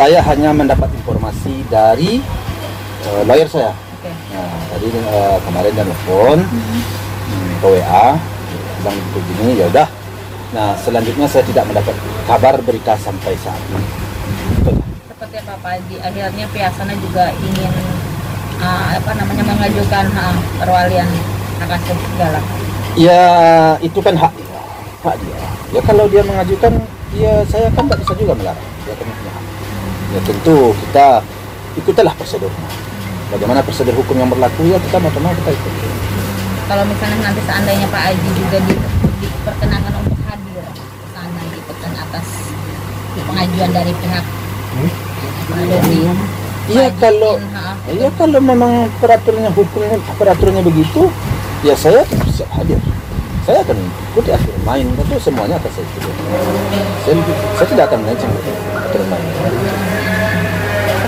Saya hanya mendapat informasi dari lawyer saya. Oke. Nah, tadi kemarin dia telepon ke WA, bilang begini, ya udah. Nah, selanjutnya saya tidak mendapat kabar berita sampai saat ini. Betul. Seperti apa Pak Haji, akhirnya pihak sana juga ingin mengajukan perwalian hak asuh segala. Ya, itu kan hak dia. Ya kalau dia mengajukan, ya saya kan tidak bisa juga melarang. Dia kan punya hak. Ya tentu kita ikutilah prosedurnya. Bagaimana prosedur hukum yang berlaku, ya kita mau kita ikut. Kalau misalnya nanti seandainya Pak Haji juga diperkenankan untuk hadir ke sana gitu kan atas pengajuan dari pihak dari Iya kalau memang peraturannya begitu, ya saya siap hadir. Saya akan ikuti aturan main, tentu semuanya akan saya ikuti. Saya tidak akan melenceng aturan main.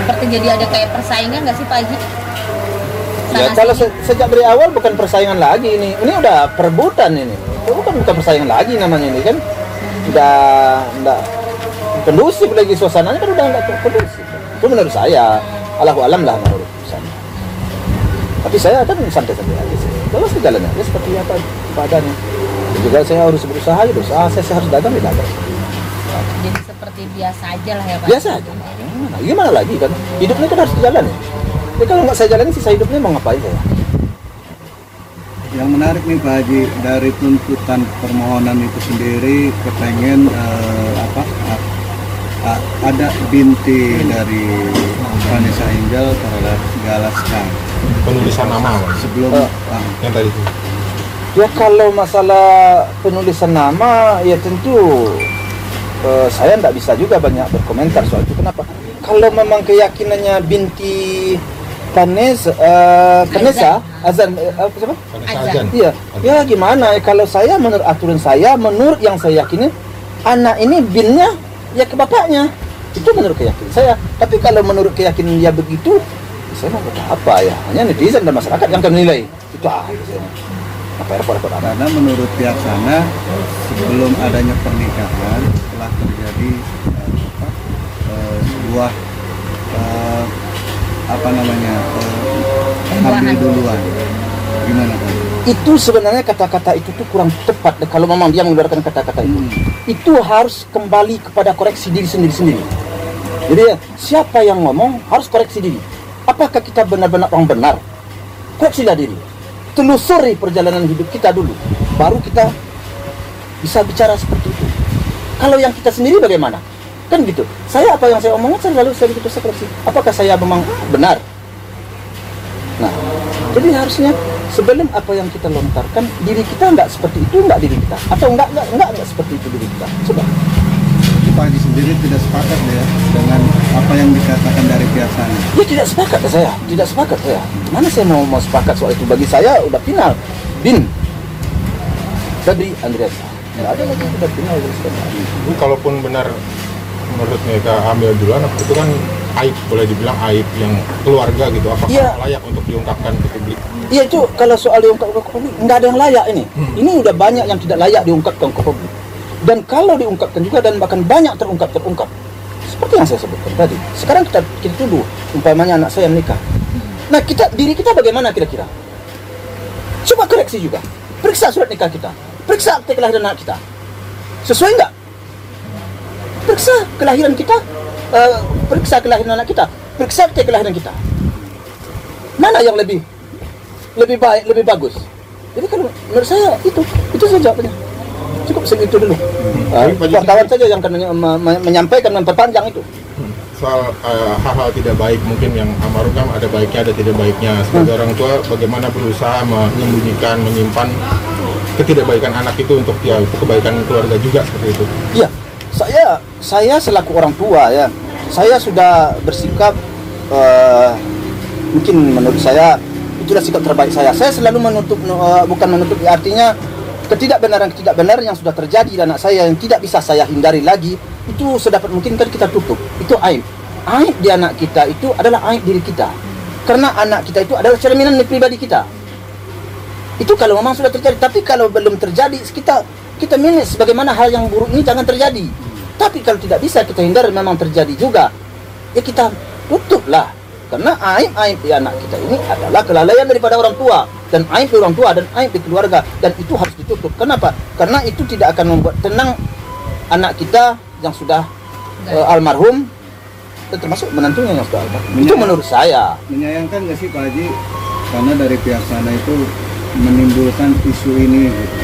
Seperti jadi ada kayak persaingan nggak sih Pak Haji? Ya kalau sejak dari awal bukan persaingan lagi ini udah perebutan ini. Bukan persaingan lagi namanya ini kan. Udah kondusif lagi suasananya kan udah nggak kondusif. Itu menurut saya. Allahu alam lah menurut saya. Tapi saya kan santai-santai aja sih. Kalau sejalannya ya seperti apa keadaannya. Dan juga saya harus berusaha saya harus dagang. Jadi seperti biasa aja lah ya Pak. Biasa aja. Nah, gimana lagi kan? Hidupnya kan harus jalan ya. Jadi kalau nggak saya jalanin sisa hidupnya mau ngapain saya? Yang menarik nih Pak Haji, dari tuntutan permohonan itu sendiri kepengen ada binti dari Vanessa Angel terhadap Galaska. Penulisan nama Sebelum yang tadi itu. Ya kalau masalah penulisan nama ya tentu saya tidak bisa juga banyak berkomentar soal itu. Kenapa? Kalau memang keyakinannya binti Vanessa Azan siapa? Azan. Iya. Ya gimana ya kalau saya menurut aturan saya, menurut yang saya yakini anak ini binnya ya ke bapaknya. Itu menurut keyakinan saya. Tapi kalau menurut keyakinan dia begitu, saya mau berkata apa ya? Hanya netizen dan masyarakat yang akan menilai. Itu aja. Apa repot-repot anak. Karena menurut pihak sana sebelum adanya pernikahan telah terjadi sebuah hamil duluan. Gimana Pak? Itu sebenarnya kata-kata itu tuh kurang tepat kalau memang dia mengeluarkan kata-kata itu. Itu harus kembali kepada koreksi diri sendiri. Jadi ya, siapa yang ngomong harus koreksi diri. Apakah kita benar-benar orang benar? Koreksilah diri. Telusuri perjalanan hidup kita dulu, baru kita bisa bicara seperti itu. Kalau yang kita sendiri bagaimana? Kan gitu. Apa yang saya omongkan saya begitu saya koreksi. Apakah saya memang benar? Nah, jadi harusnya sebelum apa yang kita lontarkan, diri kita nggak seperti itu, nggak diri kita, atau nggak seperti itu diri kita. Coba. Pak Haji sendiri tidak sepakat ya dengan apa yang dikatakan dari pihak sana? Ya tidak sepakat saya. Mana saya mau sepakat soal itu? Bagi saya udah final. Bin Febri Andriasa. Nggak ada lagi udah final. Itu kalaupun benar menurut mereka hamil duluan, itu kan aib, boleh dibilang aib yang keluarga gitu. Apakah layak untuk diungkapkan ke publik? Iya itu kalau soal diungkapkan ke publik nggak ada yang layak ini. Ini udah banyak yang tidak layak diungkapkan ke publik. Dan kalau diungkapkan juga dan bahkan banyak terungkap seperti yang saya sebutkan tadi. Sekarang kita tuduh umpamanya anak saya menikah. Nah diri kita bagaimana kira-kira? Coba koreksi juga. Periksa surat nikah kita, periksa akte kelahiran anak kita, sesuai nggak? Periksa kelahiran kita, periksa kelahiran anak kita, periksa akte kelahiran kita. Mana yang lebih baik, lebih bagus? Jadi kalau menurut saya itu saja jawabannya. Cukup segitu dulu. Wartawan saja yang akan menyampaikan, memperpanjang itu. Soal hal-hal tidak baik mungkin yang almarhum ada baiknya, ada tidak baiknya. Sebagai orang tua, bagaimana berusaha menyembunyikan, menyimpan ketidakbaikan anak itu untuk kebaikan keluarga juga seperti itu. Iya, saya selaku orang tua ya, saya sudah bersikap mungkin menurut saya itulah sikap terbaik saya. Saya selalu bukan menutup artinya ketidakbenaran yang sudah terjadi di anak saya yang tidak bisa saya hindari lagi, itu sedapat mungkin kan kita tutup. Itu aib di anak kita itu adalah aib diri kita, karena anak kita itu adalah cerminan pribadi kita. Itu kalau memang sudah terjadi. Tapi kalau belum terjadi, kita manage bagaimana hal yang buruk ini jangan terjadi. Tapi kalau tidak bisa kita hindari memang terjadi juga, ya kita tutuplah. Karena aib-aib di anak kita ini adalah kelalaian daripada orang tua, dan aib di orang tua dan aib di keluarga, dan itu harus ditutup. Kenapa? Karena itu tidak akan membuat tenang anak kita yang sudah almarhum, dan termasuk menantunya yang sudah almarhum. Itu menurut saya. Menyayangkan nggak sih Pak Haji, karena dari pihak sana itu menimbulkan isu ini gitu.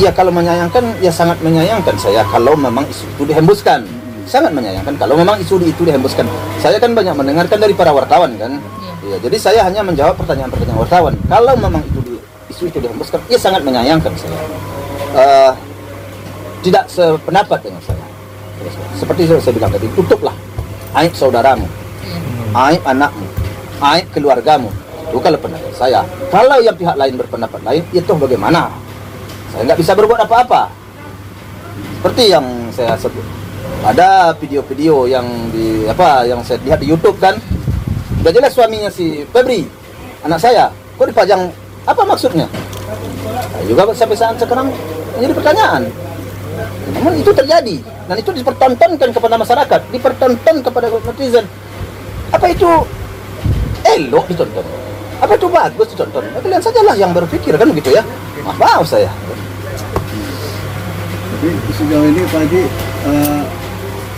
Ya kalau menyayangkan, ya sangat menyayangkan saya kalau memang isu itu dihembuskan. Sangat menyayangkan kalau memang isu itu dihembuskan. Saya kan banyak mendengarkan dari para wartawan kan. Ya, jadi saya hanya menjawab pertanyaan-pertanyaan wartawan. Kalau memang isu itu dihembuskan, ya sangat menyayangkan saya. Tidak sependapat dengan saya. Seperti saya bilang tadi, tutuplah aib saudaramu, aib anakmu, aib keluargamu. Itu kalau pendapat saya. Kalau yang pihak lain berpendapat lain, itu bagaimana? Saya nggak bisa berbuat apa-apa. Seperti yang saya sebut. Ada video-video yang yang saya lihat di YouTube kan. Udah jelas suaminya si Febri, anak saya, kok dipajang, apa maksudnya? Nah, juga sampai saat sekarang menjadi pertanyaan. Namun itu terjadi, dan itu dipertontonkan kepada masyarakat, dipertonton kepada netizen. Apa itu elok ditonton? Apa itu bagus ditonton? Nah, kalian sajalah yang berpikir kan begitu ya. Maaf saya. Tapi sejauh ini Pak Haji,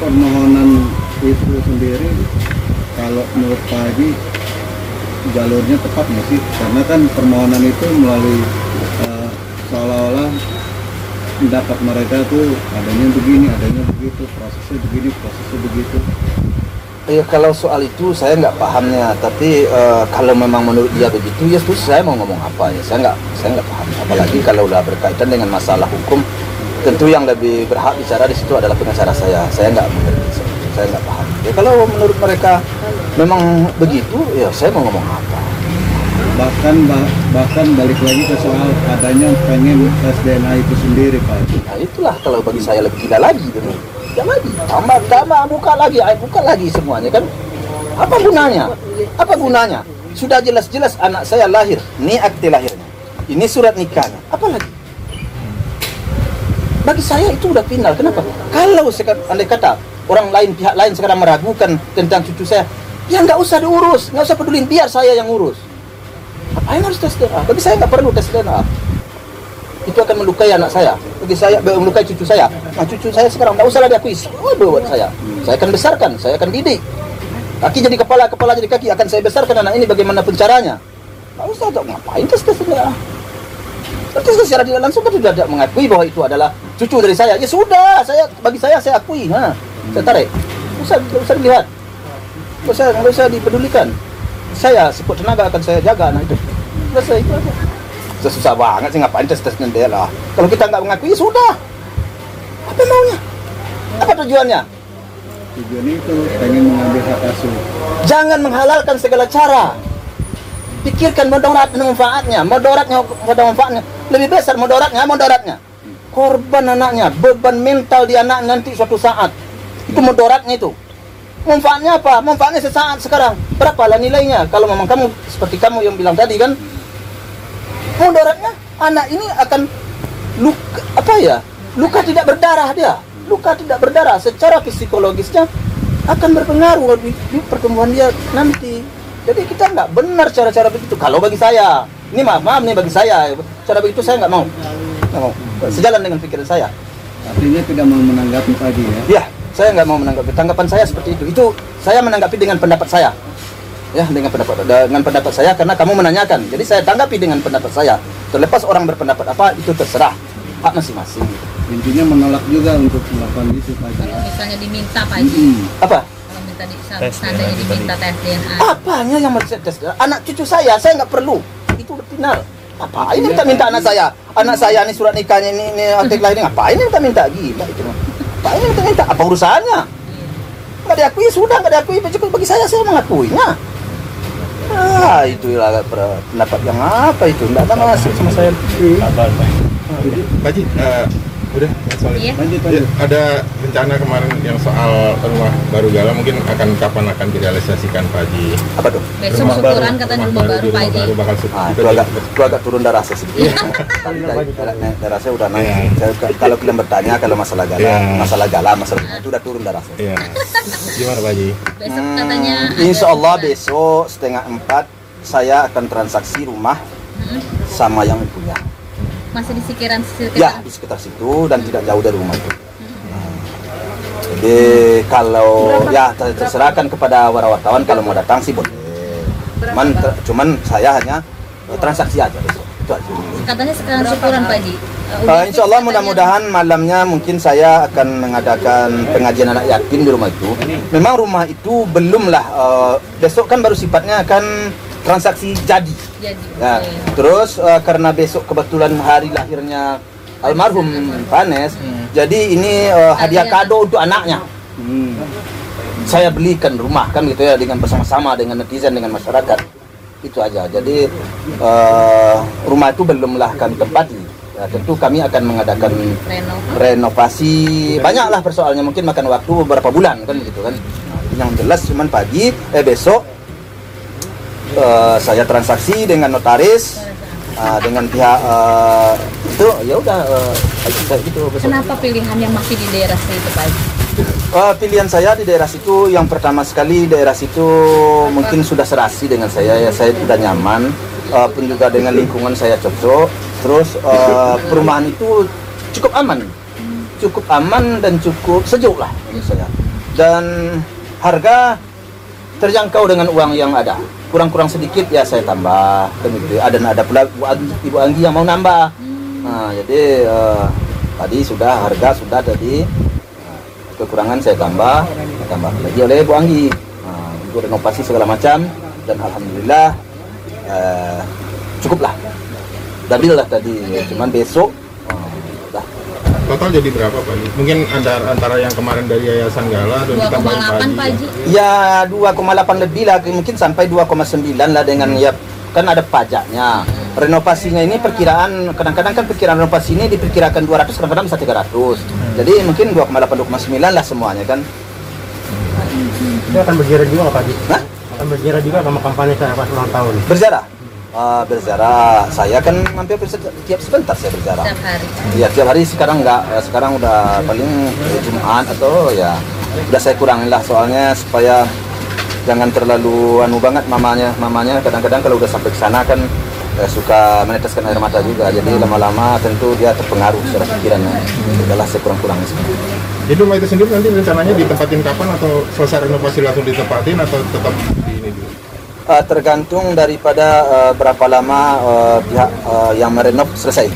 permohonan itu sendiri, kalau menurut Pak Haji jalurnya tepat nggak sih? Karena kan permohonan itu melalui seolah-olah pendapat mereka tuh adanya begini, adanya begitu, prosesnya begini, prosesnya begitu. Ya kalau soal itu saya nggak pahamnya, tapi kalau memang menurut dia begitu, ya terus saya mau ngomong apa ya? Saya nggak paham. Apalagi kalau udah berkaitan dengan masalah hukum, tentu yang lebih berhak bicara di situ adalah pengacara saya. Saya nggak mengerti, saya nggak paham. Ya kalau menurut mereka memang begitu, ya saya mau ngomong apa? Bahkan balik lagi ke soal adanya pengen tes DNA itu sendiri Pak. Nah itulah kalau bagi saya lebih gila lagi gitu. Ya lagi, tambah buka lagi semuanya kan. Apa gunanya? Apa gunanya? Sudah jelas-jelas anak saya lahir, ini akte lahirnya, ini surat nikahnya. Apa lagi? Bagi saya itu udah final. Kenapa? Kalau andai kata orang lain, pihak lain sekarang meragukan tentang cucu saya, ya nggak usah diurus, nggak usah pedulin, biar saya yang urus. Apain harus tes DNA? Bagi saya nggak perlu tes DNA. Itu akan melukai anak saya. Bagi saya melukai cucu saya. Nah, cucu saya sekarang nggak usah lah diakui. Oh, buat saya. Saya akan besarkan, saya akan didik. Kaki jadi kepala, kepala jadi kaki. Akan saya besarkan anak ini bagaimana caranya. Nggak usah, ngapain tes DNA? Berarti secara tidak langsung kan sudah mengakui bahwa itu adalah cucu dari saya. Ya sudah, bagi saya akui. Nah, saya tarik. Nggak usah dilihat. Nggak usah dipedulikan. Saya sekuat tenaga akan saya jaga anak itu. Selesai itu aja. Susah banget sih, ngapain tes dia lah. Kalau kita nggak mengakui, sudah. Apa maunya? Apa tujuannya? Tujuannya itu pengen mengambil hak asuh. Jangan menghalalkan segala cara. Pikirkan mudarat dan manfaatnya. Manfaatnya lebih besar mudaratnya. Korban anaknya, beban mental di anak nanti suatu saat. Itu mudaratnya itu. Manfaatnya apa? Manfaatnya sesaat sekarang. Berapalah nilainya? Kalau memang kamu seperti kamu yang bilang tadi kan, mudaratnya anak ini akan luka tidak berdarah dia. Luka tidak berdarah secara psikologisnya akan berpengaruh di pertumbuhan dia nanti. Jadi kita nggak benar cara-cara begitu. Kalau bagi saya, ini maaf nih bagi saya, cara begitu saya nggak mau. Sejalan dengan pikiran saya. Artinya tidak mau menanggapi tadi ya? Ya, saya nggak mau menanggapi. Tanggapan saya seperti itu. Itu saya menanggapi dengan pendapat saya. Ya, dengan pendapat saya karena kamu menanyakan. Jadi saya tanggapi dengan pendapat saya. Terlepas orang berpendapat apa, itu terserah. Hak masing-masing. Intinya menolak juga untuk melakukan itu Pak Haji. Kalau misalnya diminta Pak Haji, Apa? kalau minta seandainya diminta tes DNA, Apanya yang mau tes? Anak cucu saya nggak perlu. Itu udah final. Apa ini minta anak saya? Anak saya ini surat nikahnya ini akte lahirnya. Apa ini minta gila itu? Apa ini minta? Apa urusannya? Nggak diakui, sudah nggak diakui. Bagi saya mengakuinya. Itulah pendapat yang apa itu? Nggak ada masuk sama saya. Pak Haji, Udah, Mas Walid. Iya. Lanjut. Ya, ada rencana kemarin yang soal rumah baru Gala, mungkin kapan akan direalisasikan Pak Haji? Apa tuh? Besok Rumah syukuran baru, katanya rumah rumah baru di Pak rumah Haji. baru bakal Itu agak turun darah saya sedikit. Tapi darah saya udah naik. Iya. Kalau kalian bertanya kalau masalah Iya. masalah rumah itu udah turun darah saya. Iya. Gimana Pak Haji? Besok katanya Insya ada Allah syukuran. besok 3:30 saya akan transaksi rumah sama yang punya. Masih di sekitar Ya, di sekitar situ dan tidak jauh dari rumah itu. Jadi kalau ya terserahkan kepada wartawan kalau mau datang sih boleh. Cuman saya hanya transaksi aja besok. Itu aja. Katanya sekarang syukuran Pak Haji. Insya Allah mudah-mudahan malamnya mungkin saya akan mengadakan pengajian anak yatim di rumah itu. Memang rumah itu belumlah besok kan baru sifatnya akan transaksi jadi. Jadi. Ya, oke. terus karena besok kebetulan hari lahirnya almarhum Panes, jadi ini hadiah kado untuk anaknya. Saya belikan rumah kan gitu ya dengan bersama-sama dengan netizen dengan masyarakat. Itu aja. Jadi rumah itu belumlah kami tempati. Ya, tentu kami akan mengadakan renovasi. Banyaklah persoalannya, mungkin makan waktu beberapa bulan kan gitu kan. Yang jelas cuman besok saya transaksi dengan notaris dengan pihak itu ya udah kayak gitu besok. Kenapa pilihannya masih di daerah situ Pak Haji? Pilihan saya di daerah situ yang pertama sekali daerah situ mungkin sudah serasi dengan saya ya, saya sudah nyaman, pun juga dengan lingkungan saya cocok. Terus perumahan itu cukup aman dan cukup sejuk lah menurut saya. Dan harga terjangkau dengan uang yang ada. Kurang-kurang sedikit ya saya tambah dan gitu. Ada pula Ibu Anggi yang mau nambah. Nah, jadi tadi harga sudah tadi. Kekurangan saya tambah lagi oleh Bu Anggi untuk renovasi segala macam dan alhamdulillah cukuplah stabil lah tadi, cuman besok dah. Total jadi berapa Pak Haji? Mungkin antara yang kemarin dari Yayasan Gala dan ditambahin 2,8 Pak Haji. Ya 2,8 lebih lah, mungkin sampai 2,9 lah dengan ya kan ada pajaknya. Renovasinya ini perkiraan, kadang-kadang kan perkiraan renovasi ini diperkirakan 200, kadang-kadang bisa 300. Jadi mungkin 2,8 2,9 lah semuanya kan. Itu akan berziarah juga nggak Pak Haji? Hah? Akan berziarah juga sama kampanye saya pas ulang tahun. Berziarah. Berziarah, saya kan hampir tiap sebentar saya berziarah. Setiap hari. Ya tiap hari sekarang enggak, sekarang udah paling Jumat atau ya udah saya kurangin lah soalnya supaya jangan terlalu banget mamanya kadang-kadang kalau udah sampai ke sana kan suka meneteskan air mata juga, jadi lama-lama tentu dia terpengaruh secara pikirannya. Udahlah saya kurang-kurangin sekarang. Jadi rumah itu sendiri nanti rencananya ditempatin kapan, atau selesai renovasi langsung ditempatin atau tetap di ini dulu? Tergantung daripada berapa lama pihak yang merenov selesai.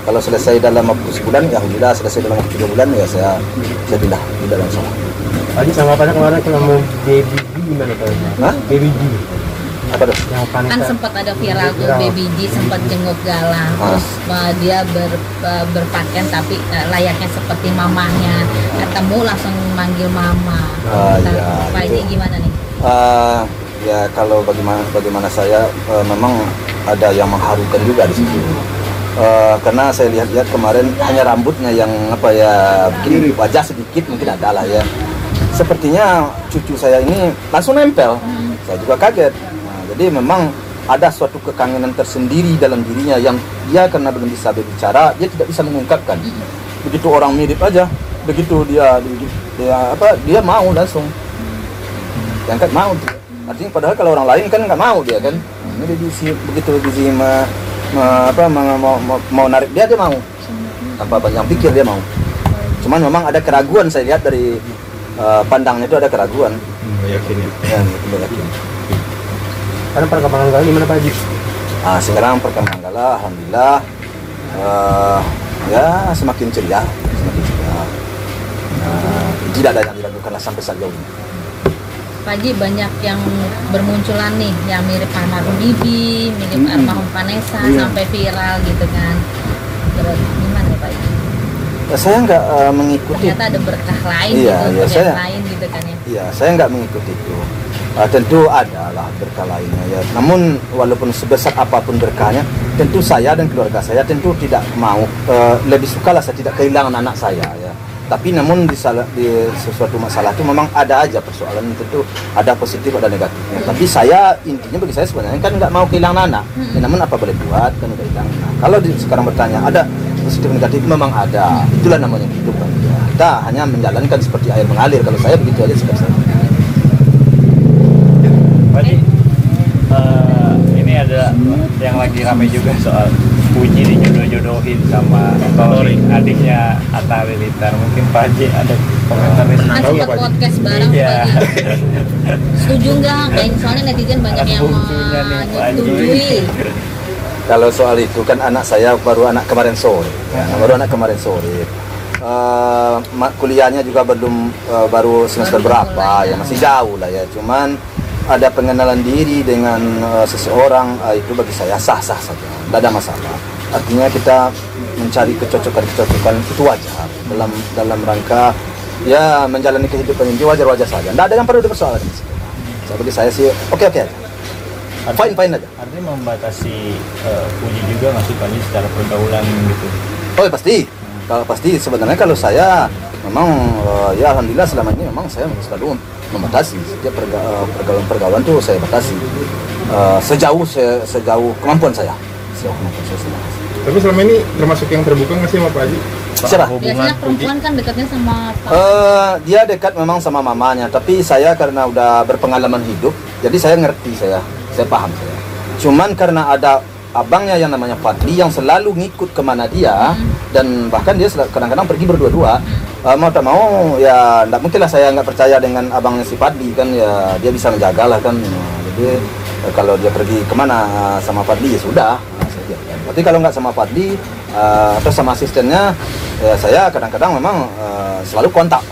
Kalau selesai dalam waktu sebulan, ya alhamdulillah. Selesai dalam waktu 3 bulan, ya saya pindah, tidak ada masalah. Haji sama apa kemarin kalau mau baby G gimana Pak Haji? Hah? Baby G Apa tuh? yang Vanessa. Kan sempat ada viral tuh Viral. Baby G sempat jenguk Gala, terus dia berpakaian tapi layaknya seperti mamanya, ketemu langsung manggil mama. Ya, Pak Haji itu. gimana nih? Ya kalau bagaimana saya memang ada yang mengharukan juga di situ. Karena saya lihat kemarin hanya rambutnya yang bikin wajah sedikit mungkin ada lah ya. Sepertinya cucu saya ini langsung nempel. Saya juga kaget. Nah, jadi memang ada suatu kekangenan tersendiri dalam dirinya yang dia karena belum bisa berbicara, dia tidak bisa mengungkapkan. Begitu orang mirip aja, begitu dia mau langsung diangkat mau. Artinya padahal kalau orang lain kan nggak mau dia kan. Ini begitu mau narik dia mau. Tanpa banyak pikir dia mau. Cuman memang ada keraguan, saya lihat dari pandangnya itu ada keraguan. Yakin ya. Ya, yakin. Karena perkembangan Gala gimana Pak Haji? Sekarang perkembangan Gala alhamdulillah ya semakin ceria. Tidak ada yang diragukan lah sampai sejauh ini. Pak Haji, banyak yang bermunculan nih yang mirip almarhum Bibi, mirip almarhum Vanessa, sampai viral gitu kan. Terus gimana ya Pak Haji? Saya nggak mengikuti. Ternyata ada berkah lain Iya, gitu, iya, penyakit saya- lain gitu kan ya. Iya, saya nggak mengikuti itu. Tentu ada lah berkah lainnya ya. Namun walaupun sebesar apapun berkahnya, tentu saya dan keluarga saya tentu tidak mau, lebih sukalah saya tidak kehilangan anak saya ya. Tapi namun di sesuatu masalah itu memang ada aja persoalan, tentu ada positif ada negatifnya. Tapi saya intinya bagi saya sebenarnya kan nggak mau kehilangan anak. Ya, namun apa boleh buat kan udah hilang. Nah, kalau sekarang bertanya ada positif negatif, memang ada. Itulah namanya hidup kan. Ya, kita hanya menjalankan seperti air mengalir. Kalau saya begitu aja sikap saya. Pak Haji, ini ada yang lagi ramai juga soal Puji dijodoh-jodohin sama Tori, adiknya Atta Halilintar. Mungkin Pak Haji ada komentar di sini. Kan Tahu nggak, sempat Pak Haji? podcast bareng Iya. Pak Haji. Setuju nggak? Kayaknya soalnya netizen banyak yang Bungsunya nih, Pak Haji. menyetujui. Kalau soal itu kan anak saya baru anak kemarin sore. Kuliahnya juga belum baru semester berapa ya, masih jauh lah ya. Cuman ada pengenalan diri dengan seseorang, itu bagi saya sah-sah saja, tidak ada masalah. Artinya kita mencari kecocokan itu wajar dalam rangka ya menjalani kehidupan ini wajar-wajar saja. Tidak ada yang perlu dipersoalkan di situ. Bagi saya sih oke aja. Fine aja. Artinya membatasi Puji juga nggak sih Pak Haji secara pergaulan gitu? Oh ya, pasti. Kalau pasti sebenarnya kalau saya memang ya alhamdulillah selama ini memang saya selalu membatasi setiap pergaulan tuh saya batasi sejauh kemampuan saya. Tapi selama ini termasuk yang terbuka nggak sih sama Pak Haji? Siapa? Biasanya perempuan kan dekatnya sama Pak. Dia dekat memang sama mamanya, tapi saya karena udah berpengalaman hidup, jadi saya ngerti, saya paham saya. Cuman karena ada abangnya yang namanya Fadli yang selalu ngikut kemana dia, dan bahkan dia kadang-kadang pergi berdua-dua. Mau tak mau ya tidak mungkin lah saya nggak percaya dengan abangnya si Fadli kan, ya dia bisa menjaga lah kan. Jadi kalau dia pergi kemana sama Fadli ya sudah. Saya biarkan. Tapi kalau nggak sama Fadli atau sama asistennya, ya saya kadang-kadang memang selalu kontak.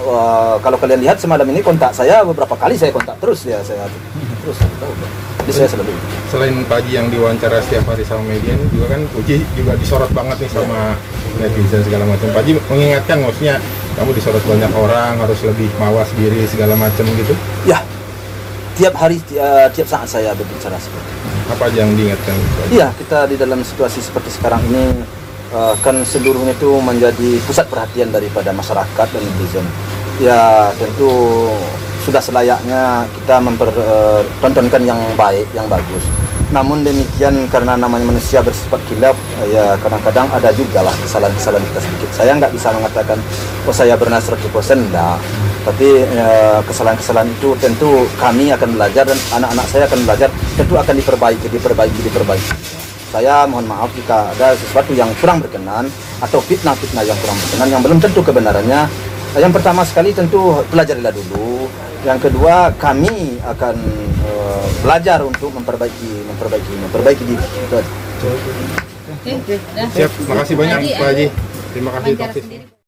Kalau kalian lihat semalam ini kontak saya beberapa kali, saya kontak terus ya, saya terus. Jadi saya selalu. Selain Pak Haji yang diwawancara setiap hari sama media ini juga kan Puji juga disorot banget nih sama netizen segala macam. Pak Haji mengingatkan, maksudnya kamu disorot banyak orang, harus lebih mawas diri segala macam gitu. Ya, tiap hari, tiap saat saya berbicara seperti itu. Apa aja yang diingatkan? Iya, kita di dalam situasi seperti sekarang ini kan seluruhnya itu menjadi pusat perhatian daripada masyarakat dan netizen. Ya, tentu sudah selayaknya kita mempertontonkan yang baik, yang bagus. Namun demikian karena namanya manusia bersifat khilaf, ya kadang-kadang ada juga lah kesalahan-kesalahan kita sedikit. Saya nggak bisa mengatakan oh saya benar 100%, enggak. Tapi kesalahan-kesalahan itu tentu kami akan belajar dan anak-anak saya akan belajar, tentu akan diperbaiki. Saya mohon maaf jika ada sesuatu yang kurang berkenan atau fitnah-fitnah yang kurang berkenan yang belum tentu kebenarannya. Yang pertama sekali tentu pelajarilah dulu. Yang kedua, kami akan belajar untuk memperbaiki diri. Itu aja. Oke, dah. Siap, makasih banyak Haji, Pak Haji. Terima kasih wawancara Taufik. sendiri.